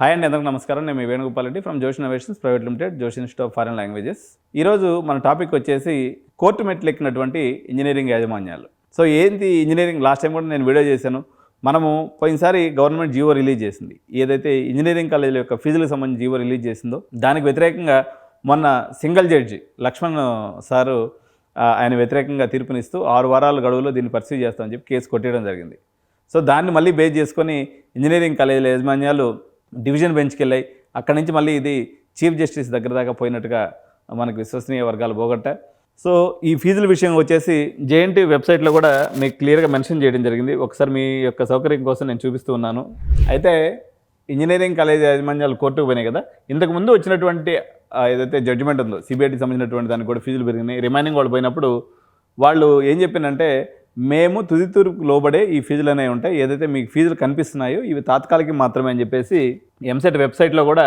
Hi అండి, అందరికీ నమస్కారం. నేను మీ వేణుగోపాల్ రెడ్డి ఫ్రమ్ జోష్ ఇన్నోవేషన్స్ ప్రైవేట్ లిమిటెడ్, జోష్ ఇన్స్టిట్యూట్ ఆఫ్ ఫారెన్ లాంగ్వేజెస్. ఈరోజు మన టాపిక్ వచ్చేసి కోర్టు మెట్లు ఎక్కినటువంటి ఇంజనీరింగ్ యాజమాన్యాలు. సో ఏంటి ఇంజనీరింగ్? లాస్ట్ టైం కూడా నేను వీడియో చేశాను. మనము పోయినసారి గవర్నమెంట్ జీవో రిలీజ్ చేసింది. ఏదైతే ఇంజనీరింగ్ కాలేజీల యొక్క ఫీజులకు సంబంధించి జీవో రిలీజ్ చేసిందో దానికి వ్యతిరేకంగా మొన్న సింగిల్ జడ్జి లక్ష్మణ్ సారు ఆయన వ్యతిరేకంగా తీర్పునిస్తూ 6 వారాల గడువులో దీన్ని పరిశీలి చేస్తామని చెప్పి కేసు కొట్టేయడం జరిగింది. సో దాన్ని మళ్ళీ బేస్ చేసుకొని ఇంజనీరింగ్ కాలేజీల యాజమాన్యాలు డివిజన్ బెంచ్కి వెళ్ళాయి. అక్కడి నుంచి మళ్ళీ ఇది చీఫ్ జస్టిస్ దగ్గర దాకా పోయినట్టుగా మనకు విశ్వసనీయ వర్గాలు పోగొట్ట. సో ఈ ఫీజుల విషయం వచ్చేసి జేఎన్టీ వెబ్సైట్లో కూడా మీకు క్లియర్గా మెన్షన్ చేయడం జరిగింది. ఒకసారి మీ యొక్క సౌకర్యం కోసం నేను చూపిస్తూ ఉన్నాను. అయితే ఇంజనీరింగ్ కాలేజ్ యాజమాన్యాలు కోర్టుకు పోయినాయి కదా, ఇంతకుముందు వచ్చినటువంటి ఏదైతే జడ్జిమెంట్ ఉందో సిబిఐటీకి సంబంధించినటువంటి దానికి కూడా ఫీజులు పెరిగినాయి. రిమైనింగ్ వాళ్ళు పోయినప్పుడు వాళ్ళు ఏం చెప్పిందంటే, మేము తుది తూర్పుకు లోబడే ఈ ఫీజులు అనేవి ఉంటాయి, ఏదైతే మీకు ఫీజులు కనిపిస్తున్నాయో ఇవి తాత్కాలికం మాత్రమే అని చెప్పేసి ఎంసెట్ వెబ్సైట్లో కూడా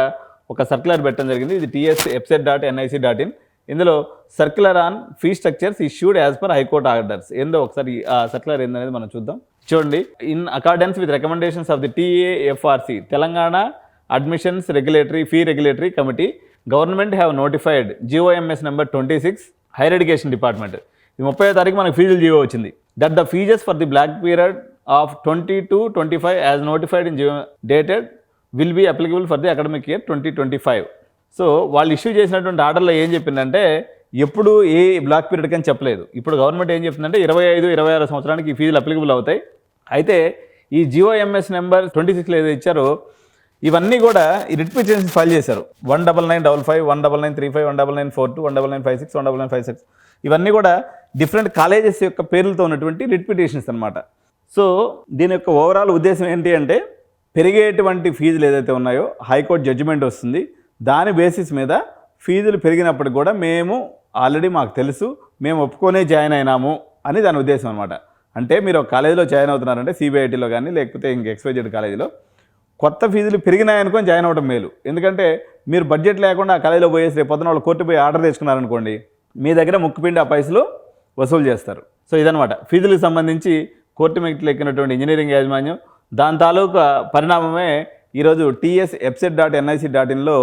ఒక సర్క్యులర్ పెట్టడం జరిగింది. ఇది ts.epset.nic.in. ఇందులో circular on fee structures issued as per high court orders ఏందో ఒకసారి ఆ సర్క్యులర్ ఏందనేది మనం చూద్దాం. చూడండి. In accordance with recommendations of the TAFRC Telangana admissions regulatory committee government have notified GOMS number 26 higher education department. ఈ 30వ తారీఖు మనకు ఫీజులు జీవో వచ్చింది. That the fees for the block period of 20-25 as notified in dated will be applicable for the academic year 2025. So వాళ్ళు issue చేసినటువంటి ఆర్డర్లో ఏం చెప్పిందంటే, ఎప్పుడు ఏ బ్లాక్ పీరియడ్ అని చెప్పలేదు. ఇప్పుడు గవర్నమెంట్ ఏం చెప్తుందంటే 25-26 సంవత్సరానికి ఈ ఫీజులు అప్లికబుల్ అవుతాయి. అయితే ఈ GOMS నెంబర్ 26లో ఏదో ఇచ్చారో ఇవన్నీ కూడా ఈ రిట్ పిటిషన్స్ ఫైల్ చేశారు. 19955, 19935, 19942, 19956, 19956 ఇవన్నీ కూడా డిఫరెంట్ కాలేజెస్ యొక్క పేర్లతో ఉన్నటువంటి రిట్ పిటిషన్స్ అనమాట. సో దీని యొక్క ఓవరాల్ ఉద్దేశం ఏంటి అంటే, పెరిగేటువంటి ఫీజులు ఏదైతే ఉన్నాయో హైకోర్టు జడ్జిమెంట్ వస్తుంది, దాని బేసిస్ మీద ఫీజులు పెరిగినప్పటికి కూడా మేము ఆల్రెడీ మాకు తెలుసు, మేము ఒప్పుకొనే జాయిన్ అయినాము అని దాని ఉద్దేశం అనమాట. అంటే మీరు ఒక కాలేజీలో జాయిన్ అవుతున్నారంటే CBITలో కానీ లేకపోతే ఇంక XYZ కాలేజీలో కొత్త ఫీజులు పెరిగినాయనుకొని జాయిన్ అవ్వడం మేలు. ఎందుకంటే మీరు బడ్జెట్ లేకుండా ఆ కాలేజీలో పోయేసి రేపు పొద్దున వాళ్ళు కోర్టు పోయి ఆర్డర్ తెచ్చుకున్నారనుకోండి, మీ దగ్గర ముక్కుపిండి ఆ పైసలు వసూలు చేస్తారు. సో ఇదనమాట ఫీజులకు సంబంధించి కోర్టు మెట్లు ఎక్కినటువంటి ఇంజనీరింగ్ యాజమాన్యం. దాని తాలూకా పరిణామమే ఈరోజు ts.epset.nic.inలో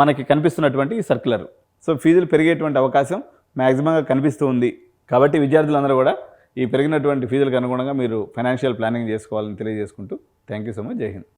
మనకి కనిపిస్తున్నటువంటి సర్క్యులర్. సో ఫీజులు పెరిగేటువంటి అవకాశం మ్యాక్సిమంగా కనిపిస్తూ ఉంది. కాబట్టి విద్యార్థులందరూ కూడా ఈ పెరిగినటువంటి ఫీజులకు అనుగుణంగా మీరు ఫైనాన్షియల్ ప్లానింగ్ చేసుకోవాలని తెలియజేసుకుంటూ థ్యాంక్ యూ సో మచ్. జై హింద్.